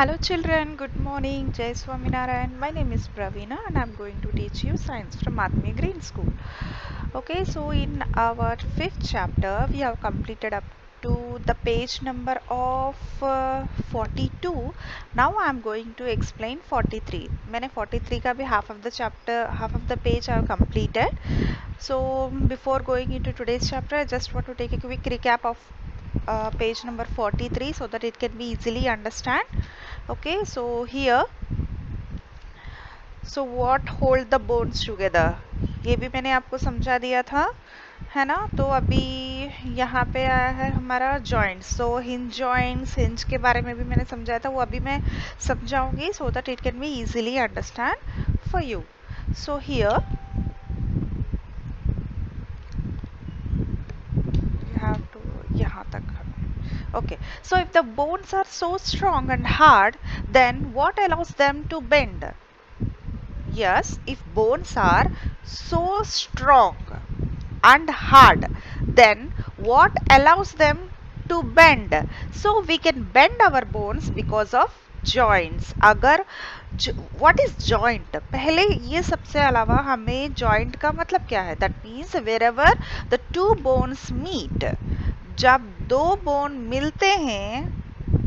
Hello children, good morning. Jai Swaminarayan. My name is Praveena and I'm going to teach you science from Atmiya Green School. Okay, so in our fifth chapter, we have completed up to the page number of 42. Now I'm going to explain 43. मैंने 43 का भी half of the chapter, half of the page I have completed. So before going into today's chapter, I just want to take a quick recap of page number 43 so that it can be easily understand. Okay, so here, so what hold the bones together, ये भी मैंने आपको समझा दिया था, है ना। तो अभी यहाँ पे आया है हमारा जॉइंट्स। सो हिंज जॉइंट्स, हिंज के बारे में भी मैंने समझाया था, वो अभी मैं समझाऊंगी so that it can be easily understand for you. So here you have to यहाँ तक। Okay, so if the bones are so strong and hard, then what allows them to bend? Yes, if bones are so strong and hard, then what allows them to bend? So we can bend our bones because of joints. अगर what is joint? पहले ये सबसे अलावा हमें joint का मतलब क्या है? That means wherever the two bones meet, जब दो बोन मिलते हैं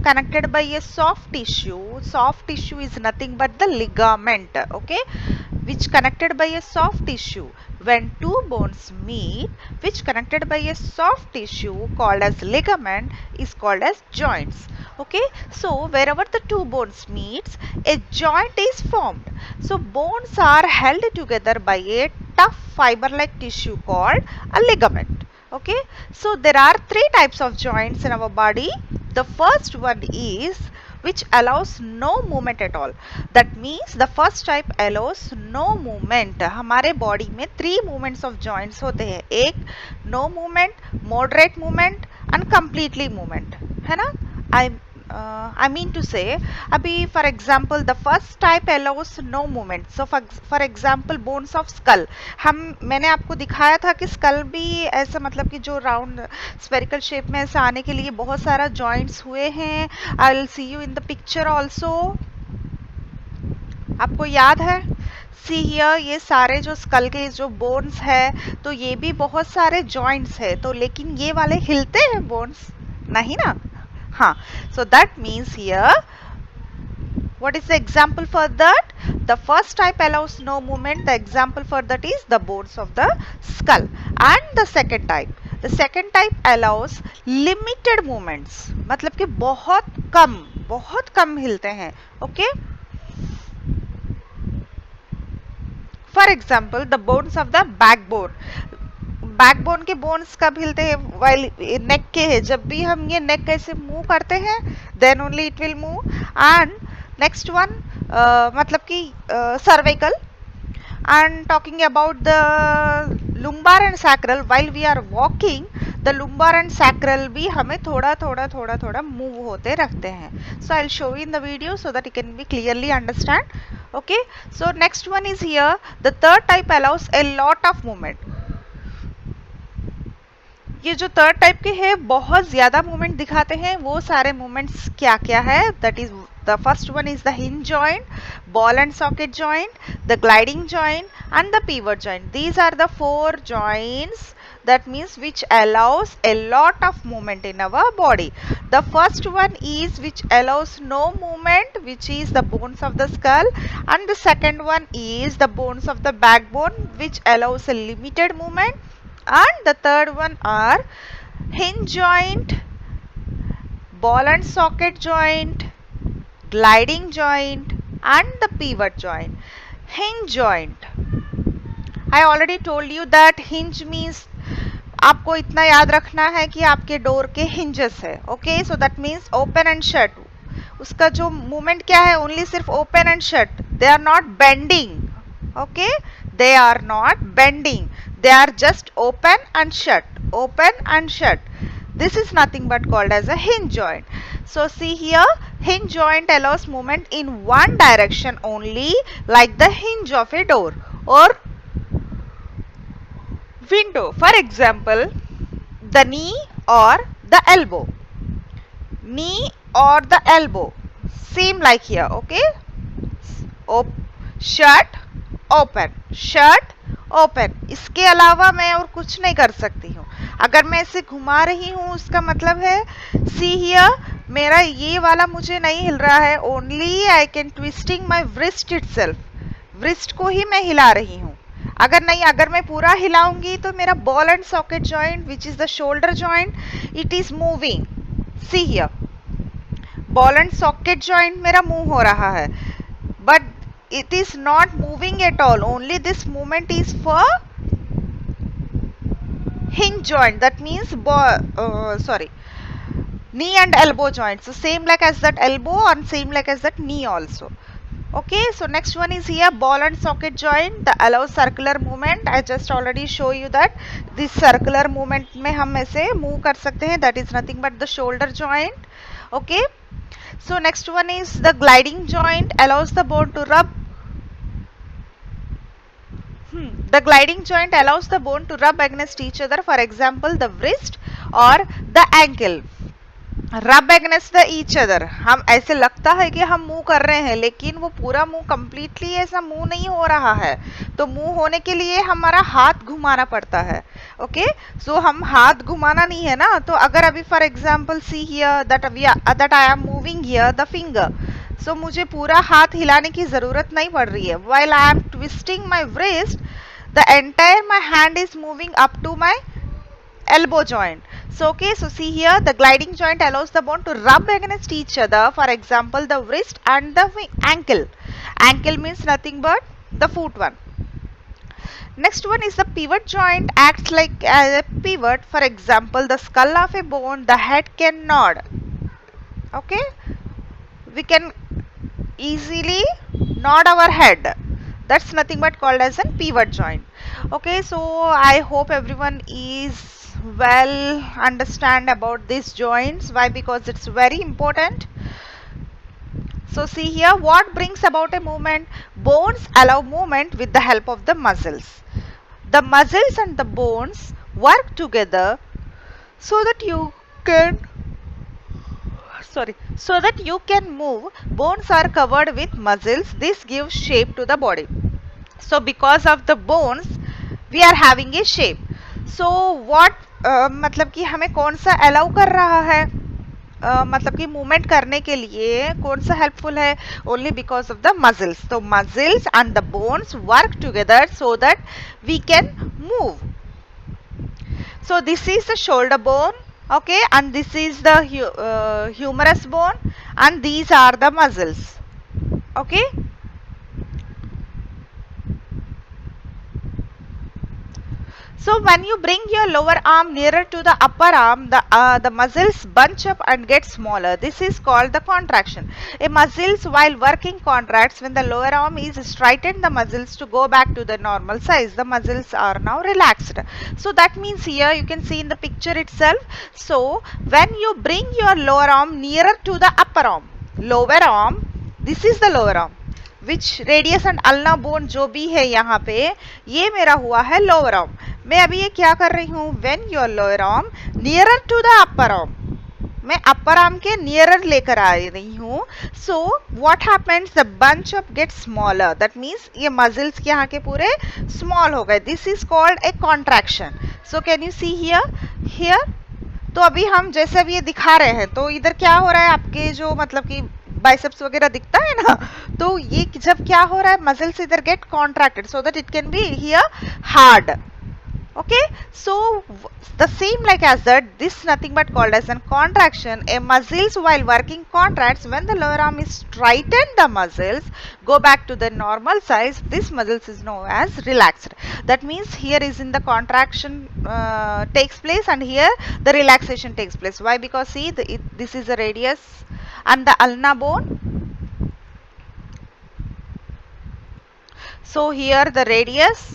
connected by a soft tissue is nothing but the ligament, okay, which connected by a soft tissue. When two bones meet, which connected by a soft tissue called as ligament is called as joints. Okay, so wherever the two bones meets, a joint is formed. So bones are held together by a tough fiber-like tissue called a ligament. Okay, so there are three types of joints in our body. The first one is which allows no movement at all. That means the first type allows no movement. हमारे body में three movements of joints होते हैं, एक no movement, moderate movement and completely movement, है ना। I mean to say, अभी for example the first type allows no movement. So for example bones of skull, मैंने आपको दिखाया था कि skull भी ऐसा मतलब कि जो round spherical shape में ऐसा आने के लिए बहुत सारा joints हुए हैं. I'll see you in the picture also. आपको याद है? सी हियर, ये सारे जो स्कल के जो बोन्स है तो ये भी बहुत सारे जॉइंट्स है, तो लेकिन ये वाले हिलते हैं बोन्स नहीं ना। हाँ, so that means here what is the example for that? The first type allows no movement. The example for that is the bones of the skull. And the second type allows limited movements, मतलब कि बहुत कम हिलते हैं। Okay, for example the bones of the backbone के bones कब हिलते हैं? While नेक के है, जब भी हम ये नेक ऐसे मूव करते हैं then only it will move. And next one मतलब कि cervical. And talking about the lumbar and sacral, while we are walking the lumbar and sacral भी हमें थोड़ा मूव होते रखते हैं। So I will show in the video so that you can be clearly understand. Okay, so next one is here the third type allows a lot of movement. ये जो third type के हैं बहुत ज्यादा movement दिखाते हैं। वो सारे मूवमेंट्स क्या क्या है? That is the first one is the hinge joint, ball and socket joint, the gliding joint and the pivot joint. These are the four joints that means which allows a lot of movement in our body. The first one is which allows no movement, which is the bones of the skull, and the second one is the bones of the backbone, which allows a limited movement, and the third one are hinge joint, ball and socket joint, gliding joint and the pivot joint. Hinge joint, I already told you that hinge means आपको इतना याद रखना है कि आपके door के hinges है। Okay, so that means open and shut. उसका जो मूवमेंट क्या है? ओनली सिर्फ open and shut, they are not bending. Okay, they are not bending, they are just open and shut. This is nothing but called as a hinge joint. So see here, hinge joint allows movement in one direction only, like the hinge of a door or window. For example, the knee or the elbow. Knee or the elbow. same like here. Okay, shut open, shut open, इसके अलावा मैं और कुछ नहीं कर सकती हूँ. अगर मैं इसे घुमा रही हूँ उसका मतलब है सी हियर मेरा ये वाला मुझे नहीं हिल रहा है. Only I can twisting my wrist itself, wrist को ही मैं हिला रही हूँ. अगर नहीं, अगर मैं पूरा हिलाऊंगी तो मेरा ball and socket joint which is the shoulder joint it is moving. See here ball and socket joint मेरा मूव हो रहा है, but it is not moving at all. Only this movement is for hinge joint, that means knee and elbow joint. So same like as that elbow and same like as that knee also. Okay, so next one is here ball and socket joint, the allows circular movement. I just already show you that this circular movement में हम ऐसे move कर सकते हैं, that is nothing but the shoulder joint. Okay, so next one is the gliding joint, allows the bone to rub. The gliding joint allows the bone to rub against each other, for example the wrist or the ankle. रब against the each other, हम ऐसे लगता है कि हम move कर रहे हैं लेकिन वो पूरा मूव कंप्लीटली ऐसा मूव नहीं हो रहा है. तो मूव होने के लिए हमारा हाथ घुमाना पड़ता है. ओके, सो हम हाथ घुमाना नहीं है ना. तो अगर अभी for example see here that I am moving here the finger, so मुझे पूरा हाथ हिलाने की जरूरत नहीं पड़ रही है. While I am twisting my wrist, the entire my hand is moving up to my elbow joint. So okay, so see here the gliding joint allows the bone to rub against each other, for example the wrist and the ankle. Ankle means nothing but the foot one. Next one is the pivot joint, acts like a pivot, for example the skull of a bone, the head can nod. Okay, we can easily nod our head, that's nothing but called as a pivot joint. Okay, so I hope everyone is well understand about these joints. Why? Because it's very important. So see here what brings about a movement. Bones allow movement with the help of the muscles. The muscles and the bones work together so that you can move. Bones are covered with muscles, this gives shape to the body. So because of the bones we are having a shape. So what मतलब कि हमें कौन सा allow कर रहा है, मतलब कि मूवमेंट करने के लिए कौन सा हेल्पफुल है. Only because of the muscles. तो muscles and the bones work together so that we can move. So this is the shoulder bone. Okay, and this is the humerus bone and these are the muscles. Okay, so when you bring your lower arm nearer to the upper arm, the muscles bunch up and get smaller. This is called the contraction. A muscles while working contracts. When the lower arm is straightened, the muscles to go back to the normal size. The muscles are now relaxed. So that means here you can see in the picture itself. So when you bring your lower arm nearer to the upper arm, lower arm, this is the lower arm, which radius and ulna bone जो भी है यहाँ पे, ये मेरा हुआ है lower arm. मैं अभी ये क्या कर रही हूँ, when your lower arm nearer to the upper arm, मैं अपर आर्म के नियरर लेकर आ रही हूँ. So what happens, the bunch up get smaller, that means ये मसल्स के यहाँ के पूरे स्मॉल हो गए. This is called a contraction. So can you see here. तो अभी हम जैसे अभी ये दिखा रहे हैं, तो इधर क्या हो रहा है, आपके जो मतलब कि बाइसेप्स वगैरह दिखता है ना, तो ये जब क्या हो रहा है, मसल्स इधर get contracted so that it can be here hard. Okay, so the same like as that, this nothing but called as a contraction. A muscles while working contracts. When the lower arm is straightened, the muscles go back to the normal size. This muscles is known as relaxed. That means here is in the contraction takes place and here the relaxation takes place. Why? Because see this is the radius and the ulna bone. So here the radius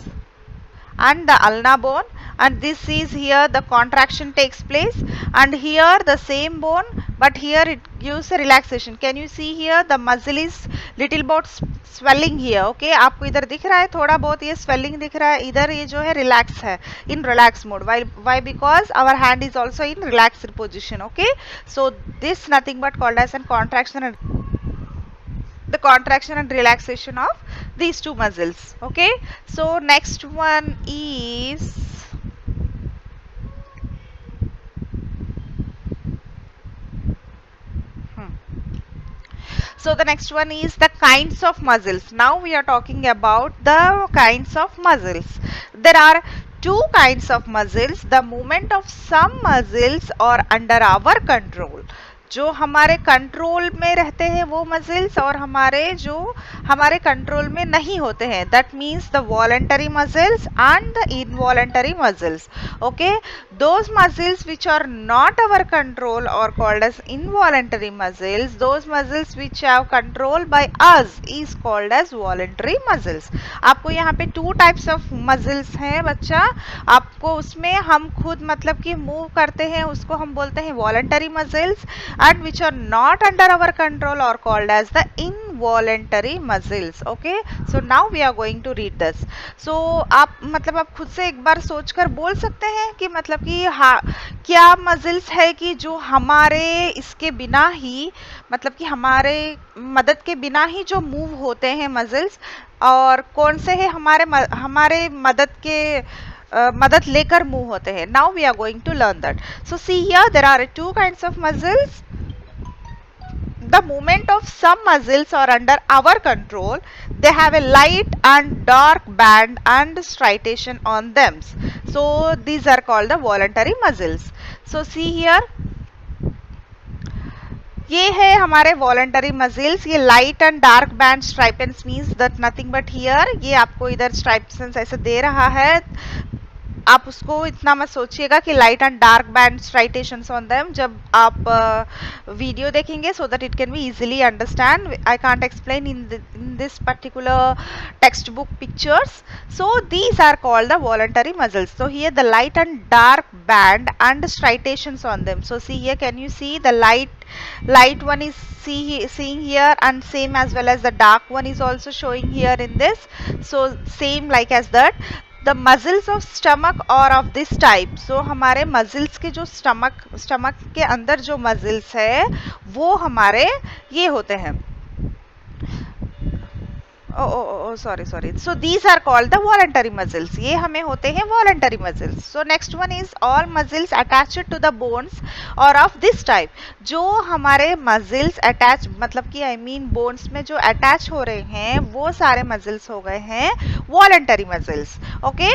and the ulna bone, and this is here the contraction takes place, and here the same bone, but here it gives a relaxation. Can you see here the muscle is little bit swelling here. Okay, आपको इधर दिख रहा है थोड़ा बहुत ये swelling दिख रहा है, इधर ये जो है relax है, in relaxed mode. Why? Because our hand is also in relaxed position. Okay, so this nothing but called as a contraction. the contraction and relaxation of these two muscles. Okay, so next one is so the next one is the kinds of muscles. Now we are talking about the kinds of muscles. There are two kinds of muscles. The movement of some muscles are under our control. जो हमारे control में रहते हैं वो muscles और हमारे जो हमारे कंट्रोल में नहीं होते हैं, that means the voluntary muscles and the involuntary muscles. Okay, those muscles which are not our control are called as involuntary muscles. Those muscles which have control by us is called as voluntary muscles. आपको यहाँ पे two types of muscles हैं बच्चा. आपको उसमें हम खुद मतलब कि मूव करते हैं उसको हम बोलते हैं voluntary muscles, and which are not under our control are called as the involuntary muscles. Okay, so now we are going to read this. So आप मतलब आप खुद से एक बार सोचकर बोल सकते हैं कि मतलब कि क्या मसल्स है कि जो हमारे इसके बिना ही मतलब कि हमारे मदद के बिना ही जो मूव होते हैं मसल्स, और कौन से है हमारे मदद लेकर मूव होते हैं. Now we are going to learn that. So see here there are two kinds of muscles. The movement of some muscles are under our control. They have a light and dark band and striation on them. So these are called the voluntary muscles. So see here, ये है हमारे voluntary muscles. ये light and dark band striations means that nothing but here, ये आपको इधर स्ट्राइपेंस ऐसे दे रहा है. आप उसको इतना मत सोचिएगा कि light and dark band striations on them. जब आप वीडियो देखेंगे so that it can be easily understand. I can't explain in this particular textbook pictures. So these are called the voluntary muscles. So here the light and dark band and striations on them. So see here, can you see the light one is seeing here, and same as well as the dark one is also showing here in this. So same like as that. The muscles of stomach or of this type. So हमारे muscles के जो stomach के अंदर जो muscles है वो हमारे ये होते हैं. sorry. So these are called the voluntary muscles. ये हमें होते हैं voluntary muscles. So next one is all muscles attached to the bones or of this type. जो हमारे muscles attach मतलब कि I mean bones में जो attach हो रहे हैं वो सारे muscles हो गए हैं voluntary muscles. Okay.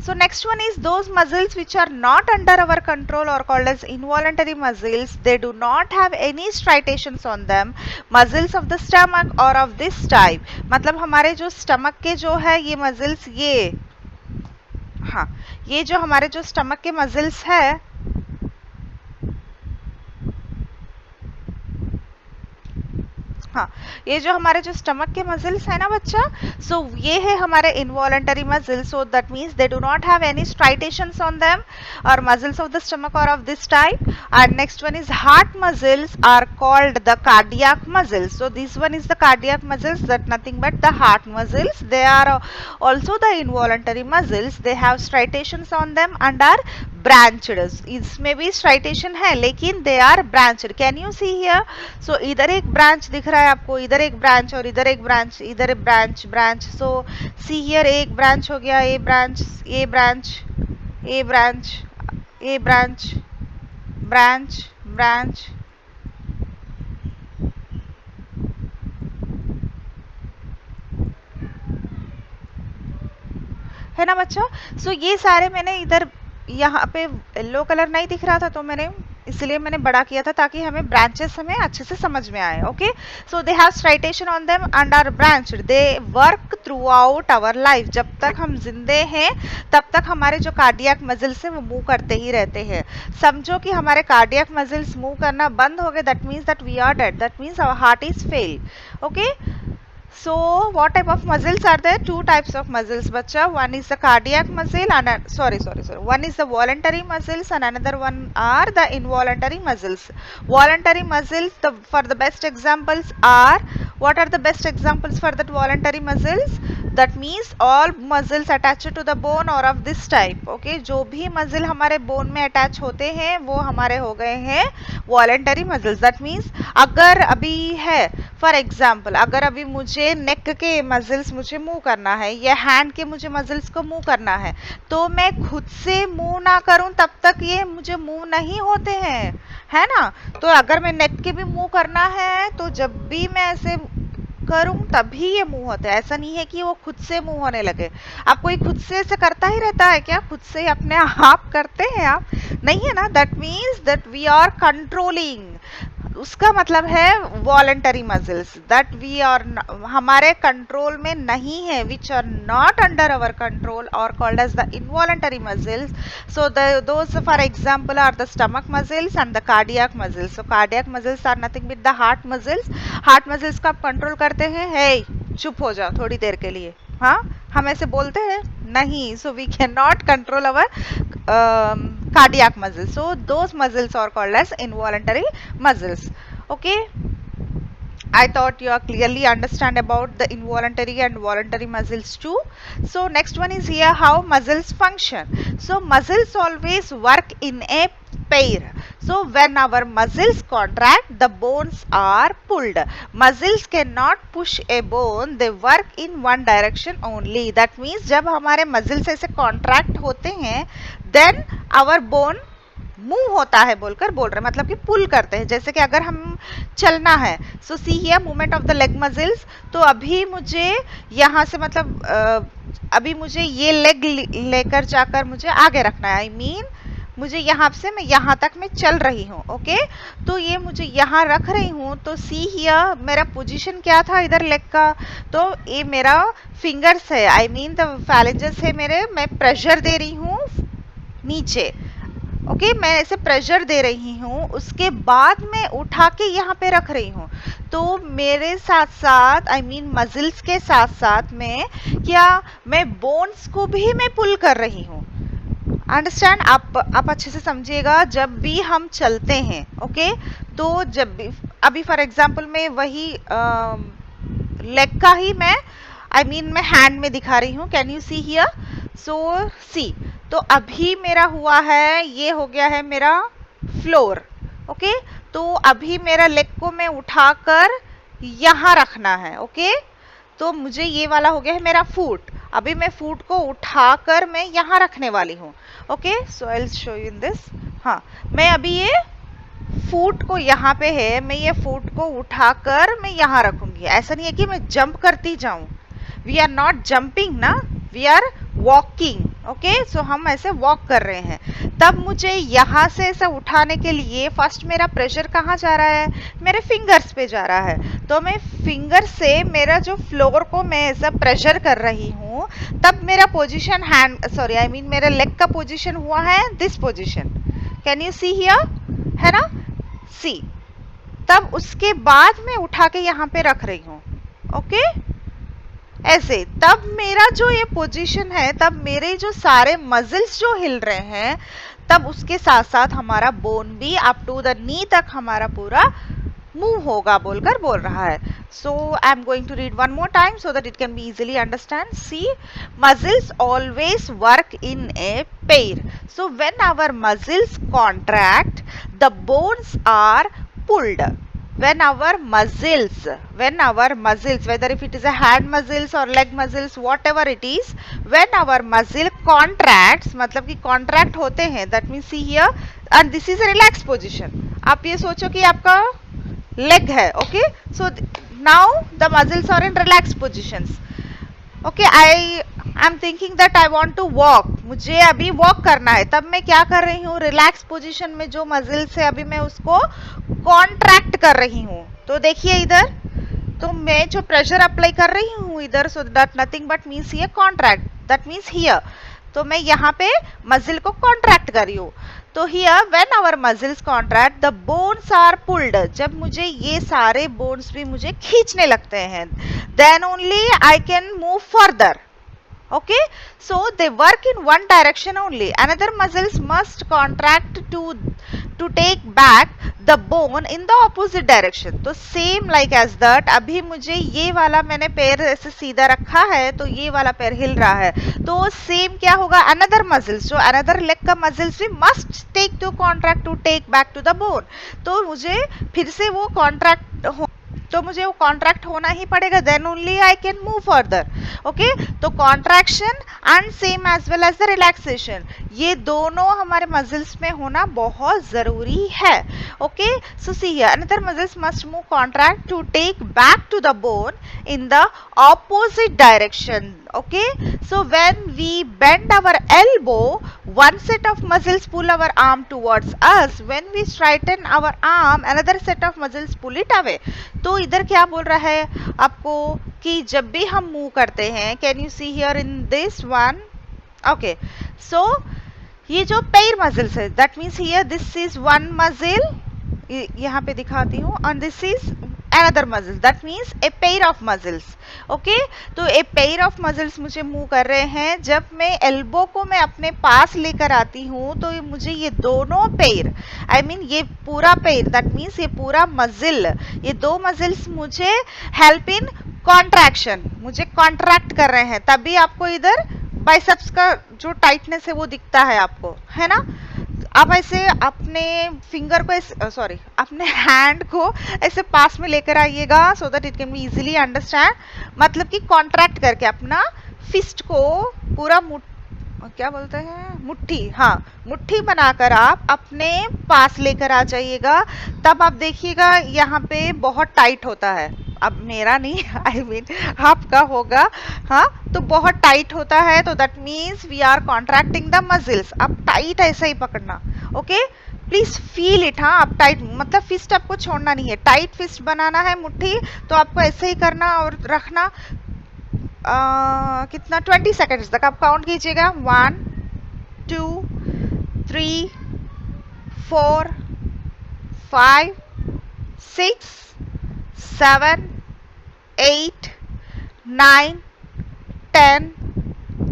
So next one is those muscles which are not under our control are called as involuntary muscles. They do not have any striations on them. Muscles of the stomach or of this type. मतलब हमारे जो stomach के जो है ये muscles ये हाँ ये जो हमारे जो stomach के muscles है हाँ ये जो हमारे जो स्टमक के मसल्स है ना बच्चा, सो ये है हमारे involuntary muscles. So that means they do not have any striations on them और मसल्स ऑफ द स्टमक और of this type. And next one is heart muscles are called the cardiac muscles. So this one is the cardiac muscles, that nothing but the heart muscles. They are also the involuntary muscles. They have striations on them and are branched. इसमें भी striation है लेकिन they are branched. Can you see here? So इधर एक branch दिख रहा है आपको, इधर एक ब्रांच और इधर एक ब्रांच, इधर ब्रांच. सो सी हियर एक ब्रांच हो गया, ए ब्रांच, ए ब्रांच, ए ब्रांच, ए ब्रांच, ब्रांच, ब्रांच. है ना बच्चा? सो ये सारे मैंने इधर यहाँ पे येलो कलर नहीं दिख रहा था तो मैंने इसलिए मैंने बड़ा किया था ताकि हमें ब्रांचेस हमें अच्छे से समझ में आए. Okay, so they have striation on them and are branched. They work throughout our life. जब तक हम जिंदे हैं तब तक हमारे जो कार्डियक मसल्स हैं वो मूव करते ही रहते हैं. समझो कि हमारे कार्डियक मसल्स मूव करना बंद हो गए, that means that we are dead. That means our heart is fail. Okay, so what type of muscles are there? Two types of muscles bacha. One is the cardiac muscle and sorry one is the voluntary muscles and another one are the involuntary muscles. Voluntary muscles, for the best examples are, what are the best examples for that voluntary muscles? That means all muscles attached to the bone or of this type. Okay, जो भी muscle हमारे bone में attach होते हैं वो हमारे हो गए हैं voluntary muscles. That means अगर अभी है फॉर एग्जाम्पल अगर अभी मुझे नेक के मसल्स मुझे मूव करना है या हैंड के मुझे मसल्स को मूव करना है, तो मैं खुद से मूव ना करूं तब तक ये मुझे मूव नहीं होते हैं, है ना। तो अगर मैं नेक के भी मूव करना है तो जब भी मैं ऐसे करूं तभी ये मूव होता है, ऐसा नहीं है कि वो खुद से मूव होने लगे। आप कोई खुद से ऐसे करता ही रहता है क्या? खुद से अपने आप करते हैं आप? नहीं है ना। That means that we are controlling, उसका मतलब है voluntary muscles that we are हमारे कंट्रोल में नहीं है, which are not under our control और called as the involuntary muscles. So those for example are the stomach muscles and the cardiac muscles. So cardiac muscles are nothing with the heart muscles. Heart muscles को आप control करते हैं, हे चुप हो जाओ थोड़ी देर के लिए, हाँ हम ऐसे बोलते हैं नहीं। So we can not control our cardiac muscles. So those muscles are called as involuntary muscles. Okay, I thought you are clearly understand about the involuntary and voluntary muscles too. So next one is here how muscles function. So muscles always work in a pair. So when our muscles contract, the bones are pulled. Muscles cannot push a bone, they work in one direction only. That means जब हमारे muscles ऐसे contract होते हैं then our bone move होता है बोलकर बोल रहे, मतलब कि पुल करते हैं। जैसे कि अगर हम चलना है, so see here movement of the leg muscles. तो अभी मुझे यहाँ से मतलब अभी मुझे ये लेग लेकर जाकर मुझे आगे रखना है। आई मीन मुझे यहाँ से मैं यहाँ तक मैं चल रही हूँ। ओके, तो ये मुझे यहाँ रख रही हूँ। तो सी हियर मेरा पोजीशन क्या था इधर लेग का, तो ये मेरा फिंगर्स है, आई मीन द फैलेंजेस है मेरे। मैं प्रेशर दे रही हूँ नीचे। ओके, मैं ऐसे प्रेशर दे रही हूँ, उसके बाद मैं उठा के यहाँ पे रख रही हूँ। तो मेरे साथ साथ आई मीन मसल्स के साथ साथ में क्या मैं बोन्स को भी मैं पुल कर रही हूँ। अंडरस्टैंड? आप अच्छे से समझिएगा। जब भी हम चलते हैं, ओके, तो जब भी अभी फॉर एग्जांपल मैं वही लेग का ही मैं आई मीन मैं हैंड में दिखा रही हूँ। Can you see here? So see, तो अभी मेरा हुआ है, ये हो गया है मेरा फ्लोर। ओके, तो अभी मेरा लेग को मैं उठाकर यहाँ रखना है। ओके, तो मुझे ये वाला हो गया है मेरा फुट। अभी मैं फुट को उठाकर मैं यहाँ रखने वाली हूँ। Okay, so I will show you in this. हाँ, मैं अभी ये फुट को यहाँ पे है, मैं ये फुट को उठाकर मैं यहाँ रखूंगी। ऐसा नहीं है कि मैं जंप करती जाऊं। वी आर नॉट जंपिंग ना, वी आर वॉकिंग। ओके, सो हम ऐसे वॉक कर रहे हैं। तब मुझे यहाँ से ऐसे उठाने के लिए फर्स्ट मेरा प्रेशर कहाँ जा रहा है? मेरे फिंगर्स पे जा रहा है। तो मैं फिंगर से मेरा जो फ्लोर को मैं ऐसा प्रेशर कर रही हूँ, तब मेरा position hand sorry I mean मेरे लेग का पोजीशन हुआ है this position. Can you see here? है ना, सी। तब उसके बाद मैं उठा के यहाँ पे रख रही हूँ। ओके, ऐसे तब मेरा जो ये पोजीशन है, तब मेरे जो सारे मसल्स जो हिल रहे हैं, तब उसके साथ साथ हमारा बोन भी अप टू द नी तक हमारा पूरा मूव होगा बोलकर बोल रहा है। So I am going to read one more time so that it can be easily understand. See, muscles always work in a pair. So when our muscles contract, the bones are pulled. when our muscles, whether if it is a hand muscles or leg muscles, whatever it is, when our muscle contracts, मतलब कि contract होते हैं, that means see here, and this is a relaxed position. आप ये सोचो कि आपका leg है, okay, so now the muscles are in relaxed positions. Okay, I am thinking that I want to walk, मुझे अभी वॉक करना है। तब मैं क्या कर रही हूँ? रिलैक्स पोजीशन में जो मसल्स है अभी मैं उसको कॉन्ट्रैक्ट कर रही हूँ। तो देखिए इधर, तो मैं जो प्रेशर अप्लाई कर रही हूँ इधर, so that nothing but means here contract, that means here. तो मैं यहाँ पे मसल को कॉन्ट्रैक्ट कर रही हूँ। तो here when our muscles contract, the bones are pulled. जब मुझे ये सारे बोन्स भी मुझे खींचने लगते हैं, then only I can move further. Okay, so they work in one direction only. Another muscles must contract to take back the bone in the opposite direction. तो same like as that, अभी मुझे ये वाला मैंने पैर ऐसे सीधा रखा है, तो ये वाला पैर हिल रहा है। तो same क्या होगा? Another muscles, जो another leg का muscles भी must take to contract to take back to the bone. तो मुझे फिर से वो contract तो मुझे वो कॉन्ट्रैक्ट होना ही पड़ेगा, then only I can move further. Okay, तो contraction and same as well as the relaxation, ये दोनों हमारे मसल्स में होना बहुत जरूरी है। Okay, so see here another muscles must move contract to take back to the bone in the opposite direction. Okay, so when we bend our elbow, one set of muscles pull our arm towards us. When we straighten our arm, another set of muscles pull it away. तो इधर क्या बोल रहा है आपको कि जब भी हम मूव करते हैं, can you see here in this one, okay, so ये जो पेयर मसल्स है, that means here this is one muscle, यहाँ पे दिखाती हूँ, और this is another muscle, that means a pair of muscles. Okay, तो ए पेयर ऑफ मसल्स मुझे मूव कर रहे हैं। जब मैं एल्बो को मैं अपने पास लेकर आती हूँ तो मुझे ये दोनों पेयर, आई मीन ये पूरा पेयर, दैट मीन्स ये पूरा मसल, ये दो मसल्स मुझे हेल्प इन कॉन्ट्रैक्शन, मुझे कॉन्ट्रैक्ट कर रहे हैं। तभी आपको इधर बाइसेप्स का जो टाइटनेस है वो दिखता है आपको, है ना। आप ऐसे अपने फिंगर को, सॉरी अपने हैंड को ऐसे पास में लेकर आइएगा सो that it can be easily understand, मतलब कि कॉन्ट्रैक्ट करके अपना फिस्ट को पूरा क्या बोलते हैं, मुट्ठी, हाँ मुट्ठी बनाकर आप अपने पास लेकर आ जाइएगा। तब आप देखिएगा यहाँ पे बहुत टाइट होता है, अब मेरा नहीं आई मीन आपका होगा, हाँ तो बहुत टाइट होता है, तो that means we are contracting the muscles. अब टाइट ऐसा ही पकड़ना, ओके, प्लीज फील इट, हाँ आप टाइट, मतलब फिस्ट आपको छोड़ना नहीं है, टाइट फिस्ट बनाना है मुट्ठी, तो आपको ऐसे ही करना और रखना। कितना 20 सेकेंड्स तक आप काउंट कीजिएगा, 1 2 3 4 5 6 7 8 9 10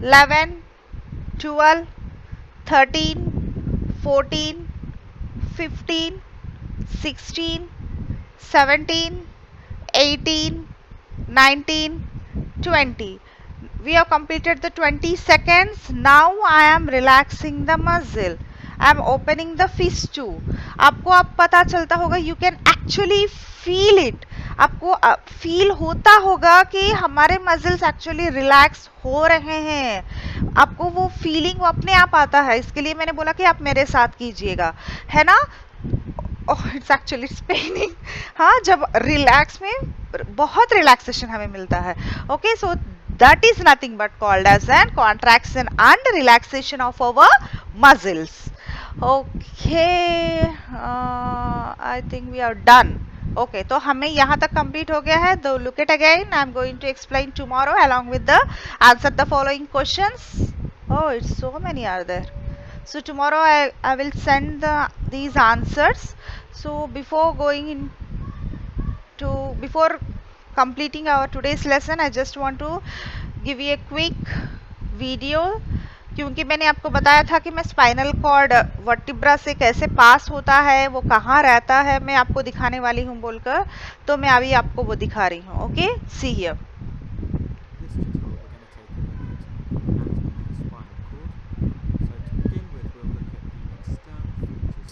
11 12 13 14 15 16 17 18 19 20. We have completed the 20 seconds. Now I am relaxing the muscle. I am opening the fist too. आपको अब पता चलता होगा, you can actually feel it. आपको फील होता होगा कि हमारे मसल्स एक्चुअली रिलैक्स हो रहे हैं। आपको वो फीलिंग वो अपने आप आता है, इसके लिए मैंने बोला कि आप मेरे साथ कीजिएगा, है ना। इट्स एक्चुअली पेनिंग, हाँ जब रिलैक्स में बहुत रिलैक्सेशन हमें मिलता है। Okay, so that is nothing but called as an contraction and relaxation of our muscles. Okay, I think we are done. Okay, तो हमें यहाँ तक कंप्लीट हो गया है। Do look it again, I am going to explain tomorrow along with the answer the following questions. Oh, it's so many are there. So tomorrow I will send these answers. So before completing our today's lesson, I just want to give you a quick video, क्योंकि मैंने आपको बताया था कि मैं spinal cord vertebra से कैसे पास होता है, वो कहाँ रहता है, मैं आपको दिखाने वाली हूँ बोलकर, तो मैं अभी आपको वो दिखा रही हूँ। Okay, see here.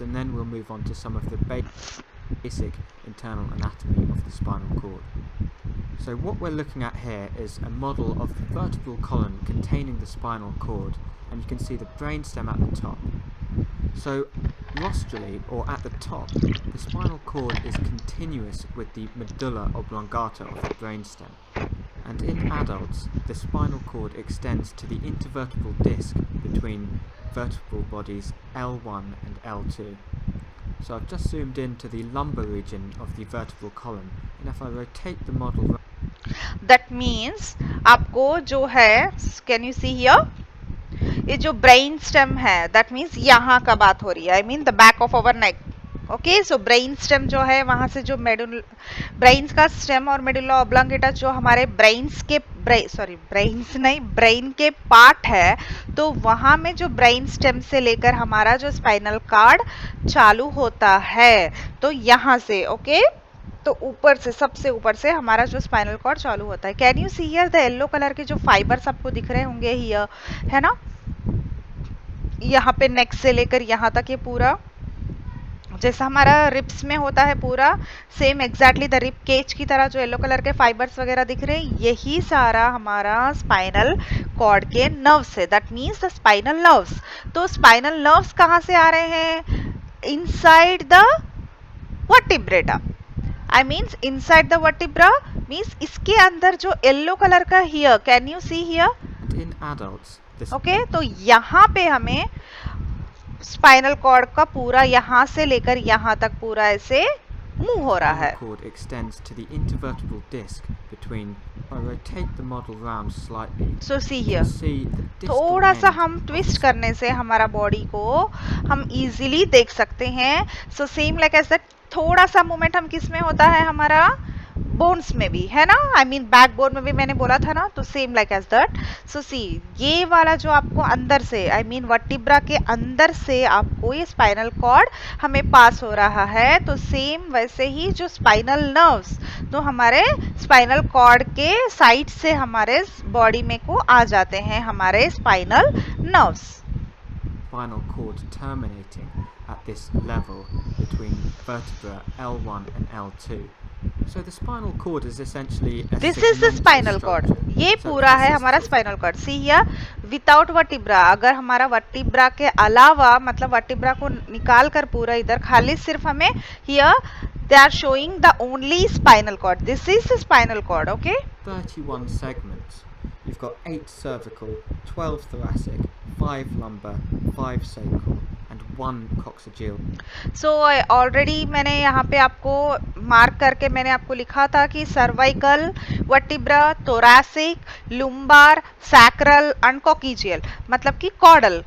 And then we'll move on to some of the basic internal anatomy of the spinal cord. So what we're looking at here is a model of the vertebral column containing the spinal cord, and you can see the brainstem at the top. So rostrally, or at the top, the spinal cord is continuous with the medulla oblongata of the brainstem. And in adults, the spinal cord extends to the intervertebral disc between vertebral bodies L1 and L2. So I've just zoomed into the lumbar region of the vertebral column, and if I rotate the model, that means आपको जो है, can you see here, ये जो brain stem है, that means यहाँ का बात हो रही है, I mean the back of our neck. Okay, so brain stem जो है, वहां से जो ब्रेन्स का स्टेम और मेडुला ऑब्लांगेटा जो हमारे ब्रेन्स ब्रेन के पार्ट है, तो वहां में जो ब्रेन स्टेम से लेकर हमारा जो स्पाइनल कार्ड चालू होता है, तो यहाँ से, ओके, तो ऊपर से, सबसे ऊपर से हमारा जो स्पाइनल कॉर्ड चालू होता है। Can you see here the yellow colour के जो फाइबर्स आपको दिख रहे होंगे हियर, है ना, यहाँ पे नेक से लेकर यहाँ तक ये पूरा जैसा हमारा रिप्स में होता है पूरा same exactly the rib cage की तरह जो येलो कलर के फाइबर्स वगैरह दिख रहे हैं, यही सारा हमारा स्पाइनल कॉर्ड के नर्व्स है. That means the spinal nerves. तो स्पाइनल नर्व्स कहाँ से आ रहे हैं? Inside the vertebrata. I means inside the vertebra means इसके अंदर जो येलो कलर का here, can you see here? In adults, this okay, तो यहाँ पे हमें स्पाइनल कॉर्ड का पूरा यहाँ से लेकर यहाँ तक पूरा ऐसे मूव हो रहा है. spinal cord extends to the intervertebral disc between. If I rotate the model round slightly, so see you here, can see the distal थोड़ा सा end हम of ट्विस्ट the करने से हमारा बॉडी को हम इजीली देख सकते हैं. So same like as that, थोड़ा सा मूवमेंट हम किस में होता है? हमारा बोन्स में भी है ना. आई मीन बैक बोन में भी मैंने बोला था ना. तो same like as that. So सी, ये वाला जो आपको अंदर से, आई मीन वर्टिब्रा के अंदर से आपको ये स्पाइनल कॉर्ड हमें पास हो रहा है. तो सेम वैसे ही जो स्पाइनल नर्व्स, तो हमारे स्पाइनल कॉर्ड के साइड से हमारे बॉडी में को आ जाते हैं हमारे spinal nerves. spinal cord terminating at this level between vertebra L1 and L2. So the spinal cord is essentially a this is the segmental spinal cord. structure. ये So पूरा है consists हमारा of spinal cord. See here, without vertebra, अगर हमारा vertebra के अलावा मतलब vertebra को निकाल कर पूरा इधर खाली सिर्फ हमें here they are showing the only spinal cord. This is the spinal cord. Okay, 31 segments. You've got 8 cervical, 12 thoracic, 5 lumbar, 5 sacral, and 1 coccygeal. So already मैंने यहाँ पे आपको मार्क करके मैंने आपको लिखा था कि cervical, vertebra, thoracic, lumbar, sacral and coccygeal, मतलब कि caudal.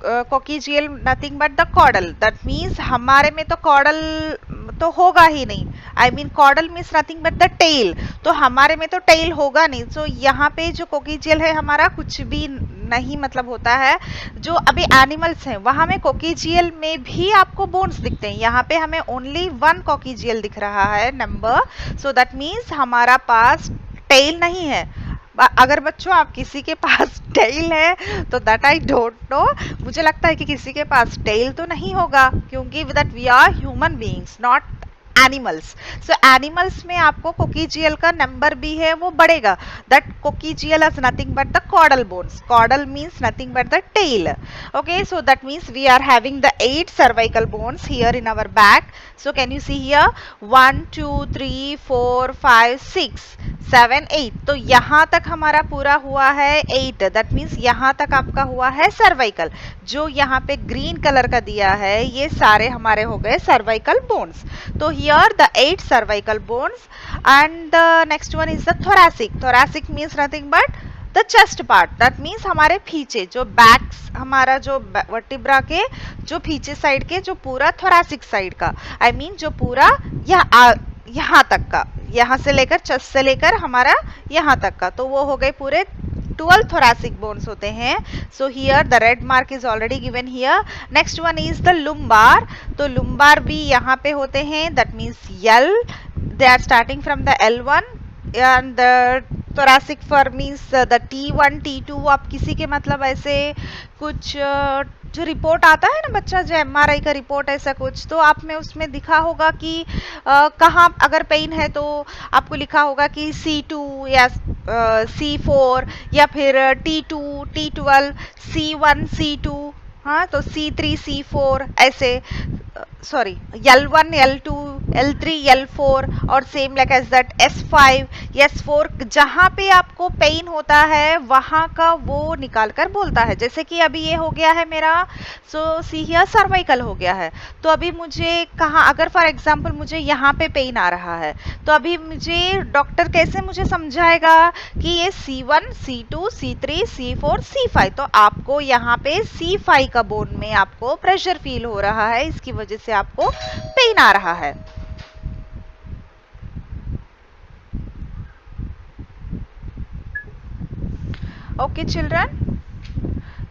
Coccygeal nothing but the caudal. That means हमारे में तो कॉर्डल तो होगा ही नहीं. I mean caudal means nothing but the tail. तो हमारे में तो टेल होगा नहीं. सो यहाँ पे जो कॉकीजियल है हमारा कुछ भी नहीं मतलब होता है. जो अभी एनिमल्स हैं वहां में कॉकीजियल में भी आपको बोन्स दिखते हैं. यहाँ पे हमें ओनली 1 कॉकीजियल दिख रहा है नंबर. सो दैट मीन्स हमारा पास टेल नहीं है. अगर बच्चों आप किसी के पास टेल है तो दैट आई डोंट नो. मुझे लगता है कि किसी के पास टेल तो नहीं होगा, क्योंकि that we are human beings not animals. So animals में आपको कोकीजियल का नंबर भी है वो बढ़ेगा. That coccygeal is nothing but the caudal bones. Caudal means nothing but the tail. Okay, so that means we are having the 8 cervical bones here in our back. So can you see here 1 2 3 4 5 6 7 8. तो यहाँ तक हमारा पूरा हुआ है 8. That means यहाँ तक आपका हुआ है सर्वाइकल. जो यहाँ पे ग्रीन कलर का दिया है ये सारे हमारे हो गए सर्वाइकल बोन्स. तो here the 8 cervical bones and the next one is the thoracic. Thoracic means nothing but the chest part. That means हमारे पीछे जो बैक्स, हमारा जो वर्टिब्रा के जो पीछे साइड के जो पूरा thoracic साइड का, I mean जो पूरा यहाँ तक का, यहाँ से लेकर चेस्ट से लेकर हमारा यहाँ तक का, तो वो हो गए पूरे 12 thoracic bones होते हैं. So here the red mark is already given here. Next one is the lumbar. तो lumbar भी यहाँ पे होते हैं. That means L. They are starting from the L1 and the thoracic for means the T1, T2. आप किसी के मतलब ऐसे कुछ जो रिपोर्ट आता है ना बच्चा, जो MRI का रिपोर्ट ऐसा कुछ, तो आप में उसमें दिखा होगा कि कहाँ अगर पेन है तो आपको लिखा होगा कि C2 या C4 या फिर T2, T12, C1, C2, हाँ तो C3, C4 ऐसे, sorry L1, L2, L3, L4 और same like as that S5, S4. जहाँ पे आपको पेन होता है वहाँ का वो निकाल कर बोलता है. जैसे कि अभी ये हो गया है मेरा, सो सी हियर सर्वाइकल हो गया है. तो अभी मुझे कहाँ, अगर फॉर एग्जांपल मुझे यहाँ पे पेन आ रहा है तो अभी मुझे डॉक्टर कैसे मुझे समझाएगा कि ये C1, C2, C3, C4, C5. तो आपको यहाँ पे C5 का बोन में आपको प्रेशर फील हो रहा है, इसकी वजह से आपको पेन आ रहा है. ओके चिल्ड्रन,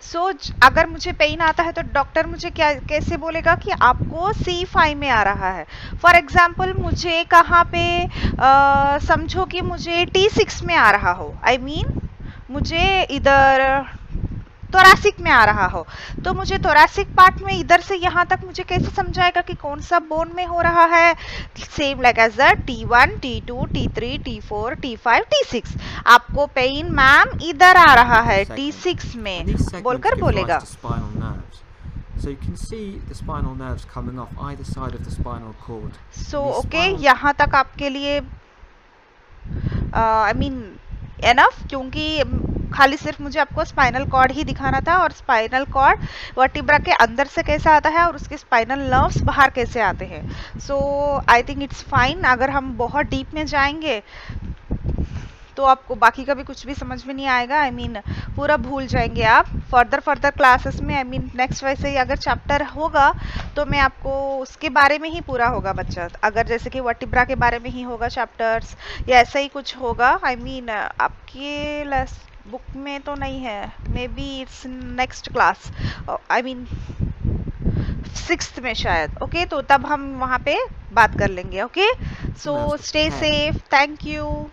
सो अगर मुझे पेन आता है तो डॉक्टर मुझे क्या कैसे बोलेगा कि आपको C5 में आ रहा है. फॉर एग्जाम्पल मुझे कहाँ पे समझो कि मुझे T6 में आ रहा हो, आई मीन मुझे इधर थोरैसिक में आ रहा हो, तो मुझे थोरैसिक पार्ट में इधर से यहाँ तक मुझे कैसे समझाएगा कि कौन सा बोन में हो रहा है? Same like as the T1, T2, T3, T4, T5, T6। आपको पेन मैम इधर आ रहा है T6 में, And these segments बोलकर give बोलेगा। rise to spinal nerves. So you can see the spinal nerves coming off either side of the spinal cord. So These okay, spinal यहाँ तक आपके लिए आई मीन एनफ, क्योंकि खाली सिर्फ मुझे आपको स्पाइनल कॉर्ड ही दिखाना था, और स्पाइनल कॉर्ड वर्टिब्रा के अंदर से कैसा आता है और उसके स्पाइनल नर्व्स बाहर कैसे आते हैं। So I think it's fine. अगर हम बहुत डीप में जाएंगे तो आपको बाकी का भी कुछ भी समझ में नहीं आएगा, आई मीन पूरा भूल जाएंगे आप फर्दर क्लासेस में। आई मीन नेक्स्ट वैसे ही अगर चैप्टर होगा तो मैं आपको उसके बारे में ही पूरा होगा बच्चा, अगर जैसे कि वर्टिब्रा के बारे में ही होगा चैप्टर्स या ऐसा ही कुछ होगा। आई मीन आपके बुक में तो नहीं है, may be it's next class, I mean 6th में शायद। ओके, तो तब हम वहाँ पे बात कर लेंगे। Okay, so nerves stay prepare safe, thank you.